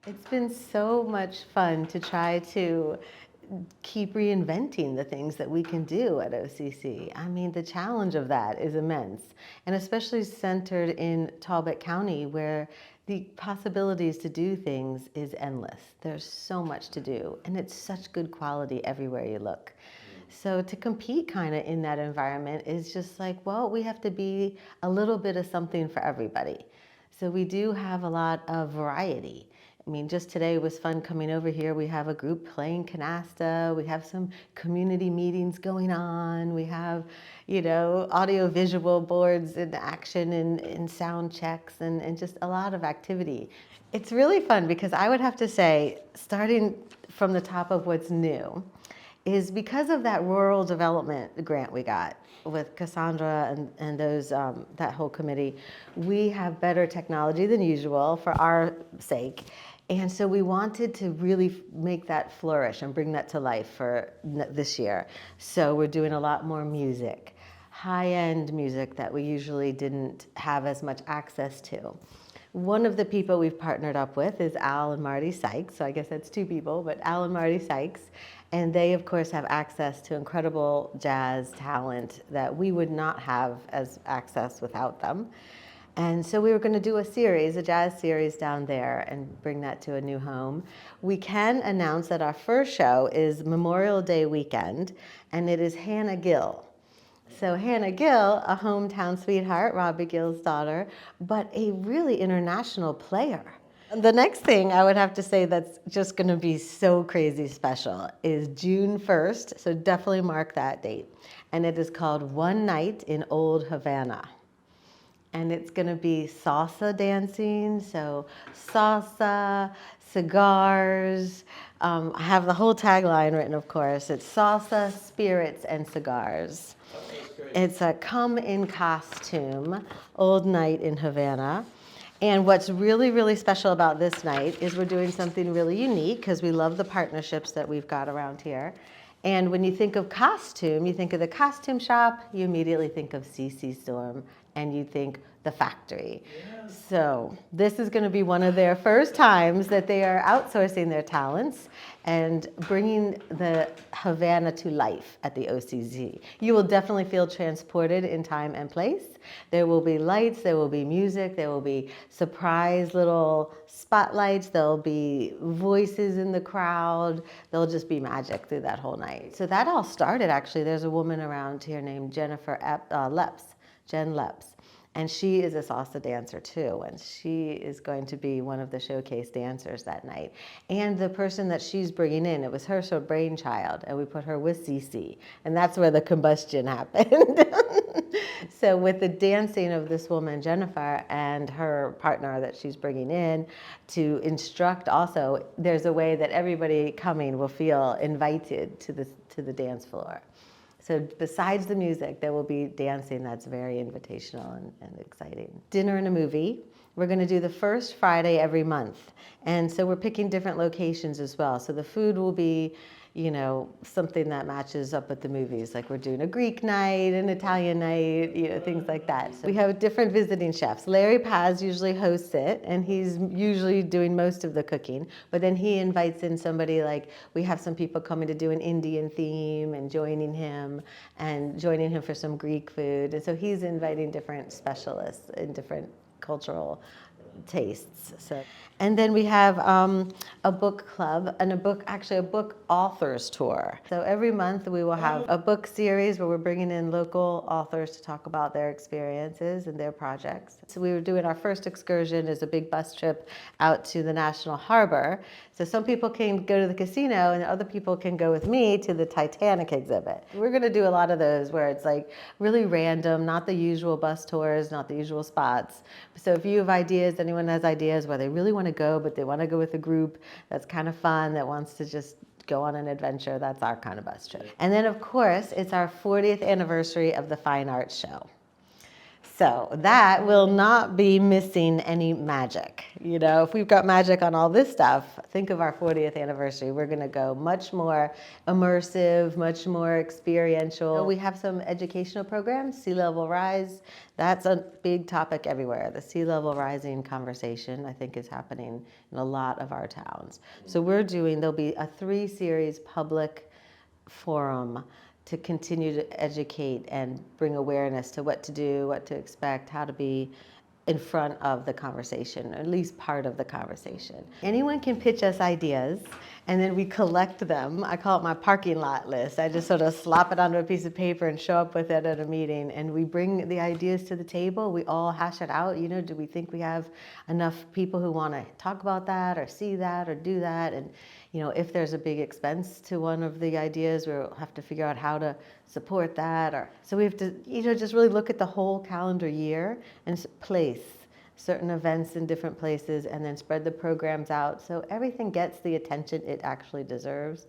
It's been so much fun to try to keep reinventing the things that we can do at OCC. I mean, the challenge of that is immense, and especially centered in Talbot County, where the possibilities to do things is endless. There's so much to do, and it's such good quality everywhere you look. So to compete kind of in that environment is just like, well, we have to be a little bit of something for everybody. So we do have a lot of variety. I mean, just today was fun coming over here. We have a group playing canasta. We have some community meetings going on. We have, audio visual boards in action and sound checks and just a lot of activity. It's really fun because I would have to say, starting from the top of what's new, is because of that rural development grant we got with Cassandra and those that whole committee, we have better technology than usual for our sake. And so we wanted to really make that flourish and bring that to life for this year. So we're doing a lot more music, high-end music that we usually didn't have as much access to. One of the people we've partnered up with is Al and Marty Sikes. So I guess that's two people, but Al and Marty Sikes. And they, of course, have access to incredible jazz talent that we would not have as access without them. And so we were going to do a jazz series down there and bring that to a new home. We can announce that our first show is Memorial Day weekend, and it is Hannah Gill. So Hannah Gill, a hometown sweetheart, Robbie Gill's daughter, but a really international player. The next thing I would have to say that's just going to be so crazy special is June 1st, so definitely mark that date. And it is called One Night in Old Havana. And it's going to be salsa dancing, so salsa, cigars. I have the whole tagline written, of course. It's salsa, spirits, and cigars. It's a come in costume, old night in Havana. And what's really, really special about this night is we're doing something really unique because we love the partnerships that we've got around here. And when you think of costume, you think of the costume shop, you immediately think of CC Storm, and you think the factory. Yeah. So this is going to be one of their first times that they are outsourcing their talents and bringing the Havana to life at the OCC. You will definitely feel transported in time and place. There will be lights, there will be music, there will be surprise little spotlights, there'll be voices in the crowd, there'll just be magic through that whole night. So that all started, actually, there's a woman around here named Jen Leps. And she is a salsa dancer too, and she is going to be one of the showcase dancers that night. And the person that she's bringing in, it was her brainchild, and we put her with CC, and that's where the combustion happened. So with the dancing of this woman, Jennifer, and her partner that she's bringing in to instruct also, there's a way that everybody coming will feel invited to the dance floor. So besides the music, there will be dancing that's very invitational and exciting. Dinner and a movie. We're going to do the first Friday every month. And so we're picking different locations as well. So the food will be, something that matches up with the movies. Like we're doing a Greek night, an Italian night, things like that. So we have different visiting chefs. Larry Paz usually hosts it, and he's usually doing most of the cooking. But then he invites in somebody, like we have some people coming to do an Indian theme and joining him for some Greek food. And so he's inviting different specialists in different cultural tastes. And then we have a book club and a book authors tour. So every month we will have a book series where we're bringing in local authors to talk about their experiences and their projects. So we were doing our first excursion as a big bus trip out to the National Harbor. So some people can go to the casino and other people can go with me to the Titanic exhibit. We're going to do a lot of those where it's like really random, not the usual bus tours, not the usual spots. So if you have ideas, anyone has ideas where they really want to go, but they want to go with a group that's kind of fun, that wants to just go on an adventure, that's our kind of bus trip. And then, of course, it's our 40th anniversary of the Fine Arts Show. So that will not be missing any magic. You know, if we've got magic on all this stuff, think of our 40th anniversary. We're going to go much more immersive, much more experiential. We have some educational programs, Sea Level Rise. That's a big topic everywhere. The sea level rising conversation, I think, is happening in a lot of our towns. So there'll be a 3-series public forum to continue to educate and bring awareness to what to do, what to expect, how to be in front of the conversation, or at least part of the conversation. Anyone can pitch us ideas, and then we collect them. I call it my parking lot list. I just sort of slop it onto a piece of paper and show up with it at a meeting, and we bring the ideas to the table. We all hash it out. You know, do we think we have enough people who want to talk about that or see that or do that? And you know, if there's a big expense to one of the ideas, we'll have to figure out how to support that. Or so we have to, you know, just really look at the whole calendar year and place certain events in different places and then spread the programs out so everything gets the attention it actually deserves.